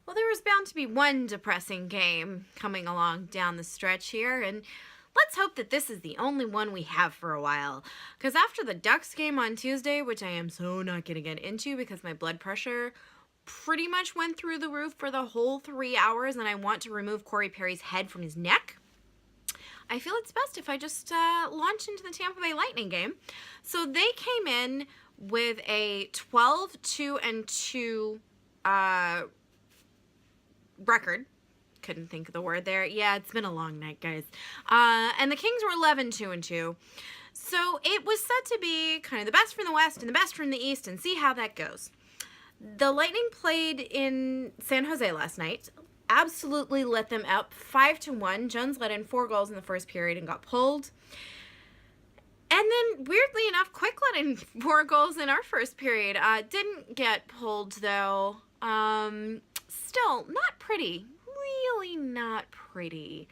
Well, there was bound to be one depressing game coming along down the stretch here, and let's hope that this is the only one we have for a while. Because after the Ducks game on Tuesday, which I am so not going to get into because my blood pressure pretty much went through the roof for the whole 3 hours, and I want to remove Corey Perry's head from his neck, I feel it's best if I just launch into the Tampa Bay Lightning game. So they came in with a 12-2-2 record. Couldn't think of the word there. Yeah, it's been a long night, guys. And the Kings were 11-2-2. So it was said to be kind of the best from the West and the best from the East, and see how that goes. The Lightning played in San Jose last night. Absolutely let them up 5-1. Jones let in 4 goals in the first period and got pulled. And then, weirdly enough, Quick let in 4 goals in our first period. Didn't get pulled, though. Still, not pretty. Really not pretty.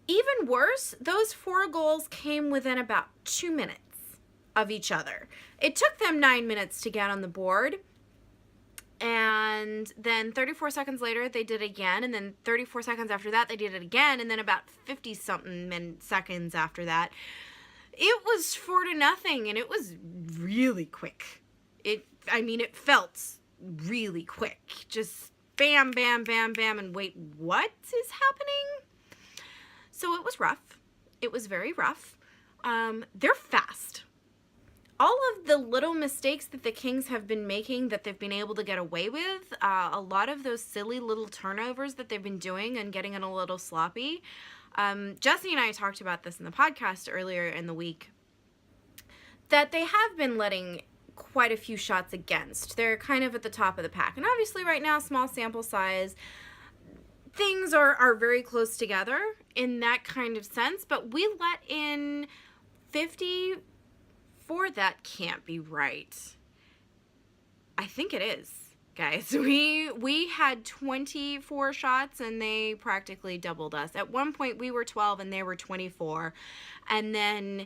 Even worse, those 4 goals came within about 2 minutes of each other. It took them 9 minutes to get on the board. And then 34 seconds later, they did it again. And then 34 seconds after that, they did it again. And then about 50-something seconds after that, it was 4-0. And it was really quick. It felt really quick. Just bam, bam, bam, bam. And wait, what is happening? So it was rough. It was very rough. They're fast. All of the little mistakes that the Kings have been making that they've been able to get away with, a lot of those silly little turnovers that they've been doing and getting it a little sloppy. Jesse and I talked about this in the podcast earlier in the week, that they have been letting quite a few shots against. They're kind of at the top of the pack. And obviously right now, small sample size, things are very close together in that kind of sense. But we let in 54. That can't be right. I think it is, guys. We had 24 shots and they practically doubled us. At one point we were 12 and they were 24. And then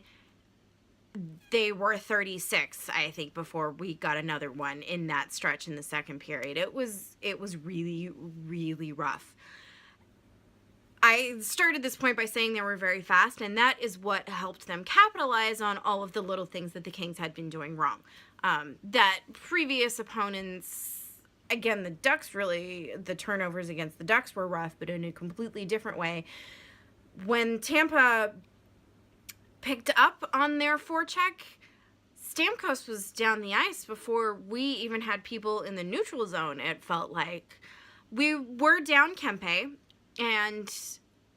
they were 36, I think, before we got another one in that stretch in the second period. It was really, really rough. I started this point by saying they were very fast, and that is what helped them capitalize on all of the little things that the Kings had been doing wrong. That previous opponents, again, the Ducks really, the turnovers against the Ducks were rough, but in a completely different way. When Tampa picked up on their forecheck, Stamkos was down the ice before we even had people in the neutral zone, it felt like. We were down Kempe, and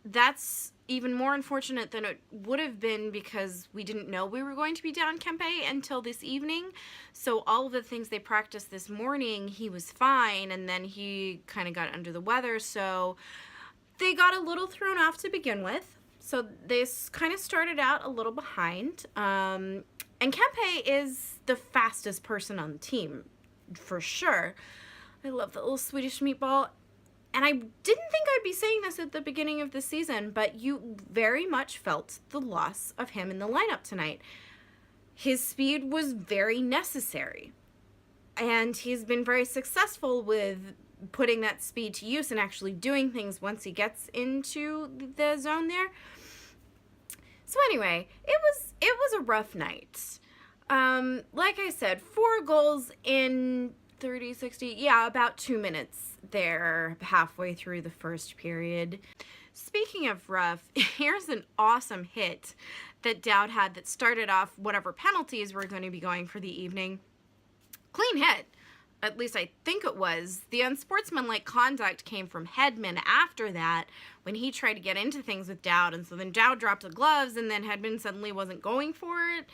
that's even more unfortunate than it would have been because we didn't know we were going to be down Kempe until this evening. So all of the things they practiced this morning, he was fine, and then he kind of got under the weather. So they got a little thrown off to begin with. So this kind of started out a little behind. And Kempe is the fastest person on the team, for sure. I love the little Swedish meatball. And I didn't think I'd be saying this at the beginning of the season, but you very much felt the loss of him in the lineup tonight. His speed was very necessary. And he's been very successful with putting that speed to use and actually doing things once he gets into the zone there. So anyway, it was a rough night. Like I said, 4 goals in 30, 60, yeah, about 2 minutes there halfway through the first period. Speaking of rough, here's an awesome hit that Dowd had that started off whatever penalties were going to be going for the evening. Clean hit. At least I think it was. The unsportsmanlike conduct came from Hedman after that when he tried to get into things with Dowd, and so then Dowd dropped the gloves and then Hedman suddenly wasn't going for it.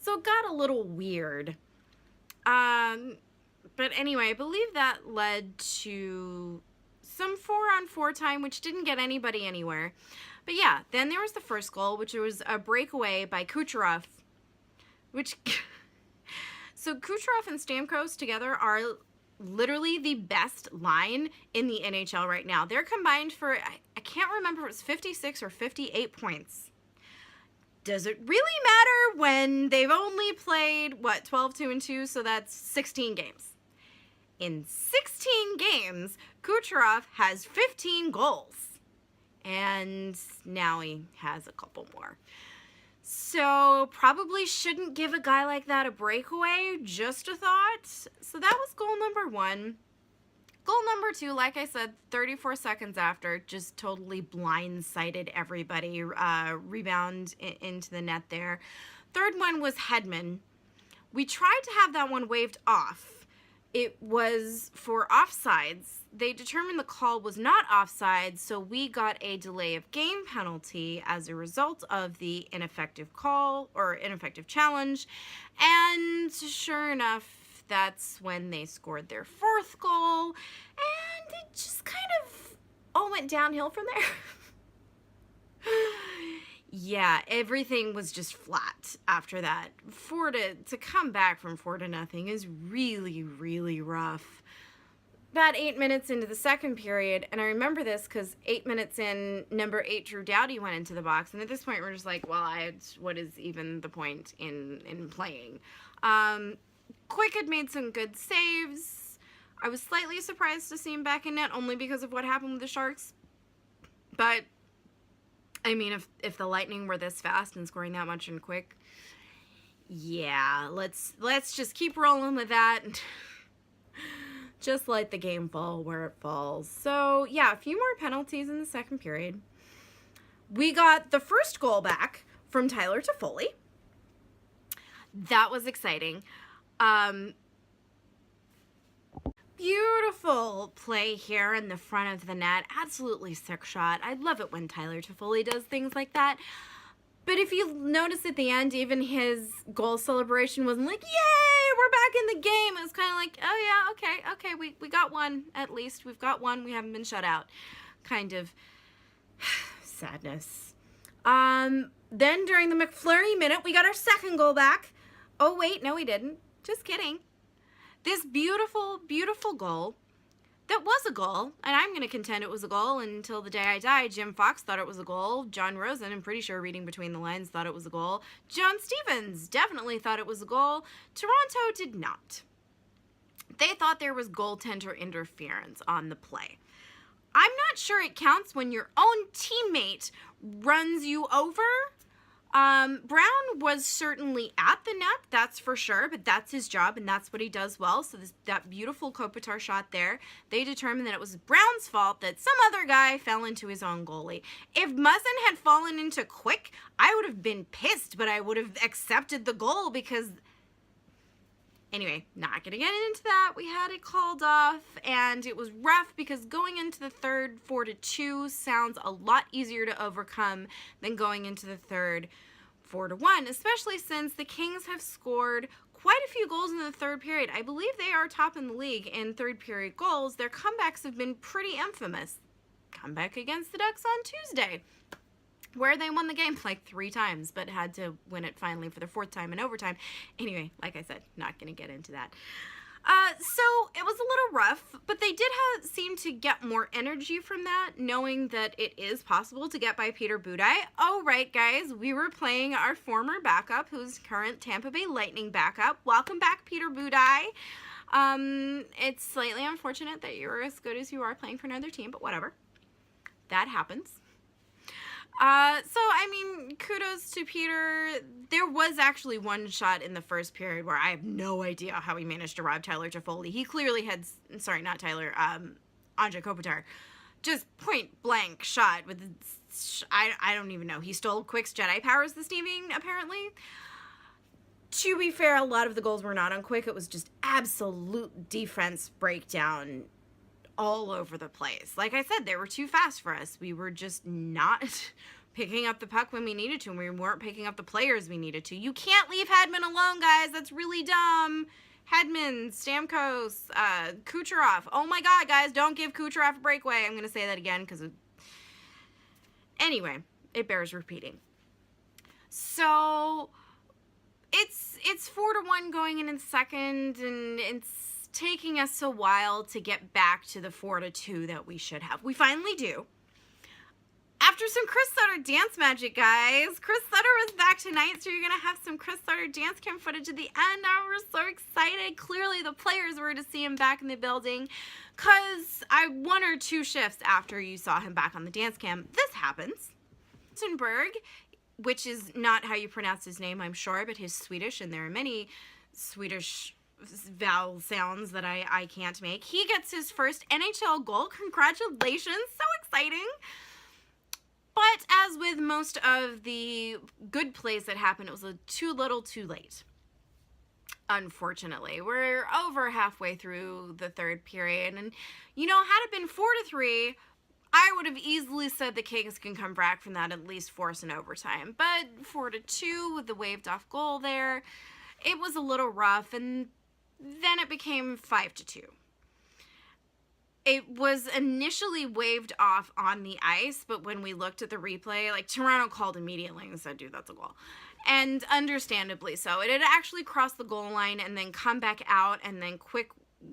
So it got a little weird. But anyway, I believe that led to some 4-on-4 time, which didn't get anybody anywhere. But yeah, then there was the first goal, which was a breakaway by Kucherov, which... So Kucherov and Stamkos together are literally the best line in the NHL right now. They're combined for, I can't remember if it was 56 or 58 points. Does it really matter when they've only played, 12-2-2, so that's 16 games? In 16 games, Kucherov has 15 goals. And now he has a couple more. So probably shouldn't give a guy like that a breakaway, just a thought. So that was goal number 1. Goal number 2, like I said, 34 seconds after, just totally blindsided everybody. Rebound into the net there. Third one was Hedman. We tried to have that one waved off. It was for offsides. They determined the call was not offside, so we got a delay of game penalty as a result of the ineffective call or ineffective challenge. And sure enough, that's when they scored their 4th goal. And it just kind of all went downhill from there. Yeah, everything was just flat after that. To come back from 4-0 is really, really rough. About 8 minutes into the second period, and I remember this because 8 minutes in, number 8 Drew Doughty went into the box, and at this point we're just like, well, what is even the point in playing? Quick had made some good saves. I was slightly surprised to see him back in net only because of what happened with the Sharks, but I mean, if the Lightning were this fast and scoring that much and quick, yeah, let's just keep rolling with that. Just let the game fall where it falls. So, yeah, a few more penalties in the second period. We got the first goal back from Tyler Toffoli. That was exciting. Beautiful play here in the front of the net. Absolutely sick shot. I love it when Tyler Toffoli does things like that. But if you notice at the end, even his goal celebration wasn't like, yay, we're back in the game. It was kind of like, oh yeah, okay, we got one at least. We've got one. We haven't been shut out. Kind of sadness. Then during the McFlurry minute, we got our second goal back. Oh wait, no we didn't. Just kidding. This beautiful, beautiful goal that was a goal, and I'm going to contend it was a goal until the day I die. Jim Fox thought it was a goal. John Rosen, I'm pretty sure reading between the lines, thought it was a goal. John Stevens definitely thought it was a goal. Toronto did not. They thought there was goaltender interference on the play. I'm not sure it counts when your own teammate runs you over. Brown was certainly at the net, that's for sure, but that's his job and that's what he does well. So that beautiful Kopitar shot there, they determined that it was Brown's fault that some other guy fell into his own goalie. If Muzzin had fallen into Quick, I would have been pissed, but I would have accepted the goal because... Anyway, not going to get into that. We had it called off, and it was rough because going into the third 4-2 sounds a lot easier to overcome than going into the third 4-1, especially since the Kings have scored quite a few goals in the third period. I believe they are top in the league in third period goals. Their comebacks have been pretty infamous. Comeback against the Ducks on Tuesday, where they won the game like 3 times, but had to win it finally for the 4th time in overtime. Anyway, like I said, not going to get into that. So it was a little rough, but they did seem to get more energy from that, knowing that it is possible to get by Peter Budaj. Oh, right, guys, we were playing our former backup, who's current Tampa Bay Lightning backup. Welcome back, Peter Budaj. It's slightly unfortunate that you're as good as you are playing for another team, but whatever. That happens. So, I mean, kudos to Peter. There was actually one shot in the first period where I have no idea how he managed to rob Tyler Toffoli. He clearly had, sorry, not Tyler, Andre Kopitar. Just point blank shot with, I don't even know. He stole Quick's Jedi powers this evening, apparently. To be fair, a lot of the goals were not on Quick. It was just absolute defense breakdown all over the place. Like I said, they were too fast for us. We were just not picking up the puck when we needed to, and we weren't picking up the players we needed to. You can't leave Hedman alone, guys. That's really dumb. Hedman, Stamkos, Kucherov. Oh my God, guys, don't give Kucherov a breakaway. I'm going to say that again because anyway, it bears repeating. So it's 4-1 going in second, and it's taking us a while to get back to the 4-2 that we should have. We finally do. After some Chris Sutter dance magic, guys. Chris Sutter was back tonight, so you're going to have some Chris Sutter dance cam footage at the end. I was so excited. Clearly, the players were to see him back in the building because 1 or 2 shifts after you saw him back on the dance cam, this happens. Rosenberg, which is not how you pronounce his name, I'm sure, but he's Swedish, and there are many Swedish vowel sounds that I can't make. He gets his first NHL goal. Congratulations. So exciting. But as with most of the good plays that happened, it was too little too late. Unfortunately, we're over halfway through the 3rd period. And, had it been 4-3, I would have easily said the Kings can come back from that, at least force an overtime. But 4-2 with the waved off goal there, it was a little rough. And then it became 5-2. It was initially waved off on the ice, but when we looked at the replay, Toronto called immediately and said, dude, that's a goal. And understandably so. It had actually crossed the goal line and then come back out and then quick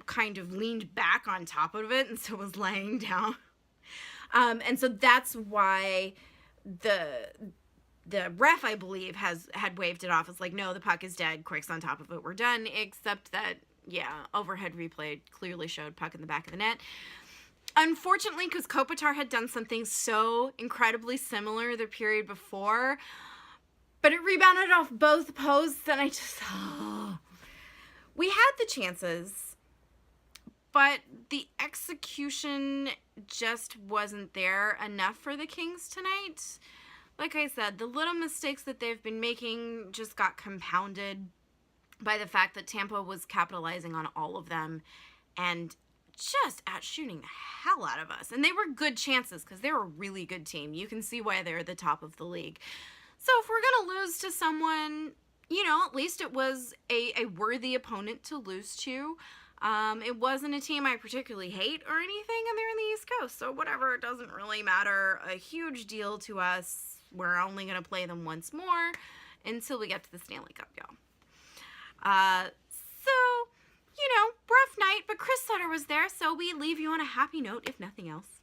kind of leaned back on top of it and so was laying down. And so that's why the ref, I believe, had waved it off. It's like, no, the puck is dead. Quick's on top of it. We're done. Except that, yeah, overhead replay clearly showed puck in the back of the net. Unfortunately, because Kopitar had done something so incredibly similar the period before, but it rebounded off both posts, and we had the chances, but the execution just wasn't there enough for the Kings tonight. Like I said, the little mistakes that they've been making just got compounded by the fact that Tampa was capitalizing on all of them and just out shooting the hell out of us. And they were good chances because they're a really good team. You can see why they're at the top of the league. So if we're going to lose to someone, at least it was a worthy opponent to lose to. It wasn't a team I particularly hate or anything, and they're in the East Coast. So whatever, it doesn't really matter. A huge deal to us. We're only going to play them once more until we get to the Stanley Cup, y'all. So, rough night, but Chris Sutter was there, so we leave you on a happy note, if nothing else.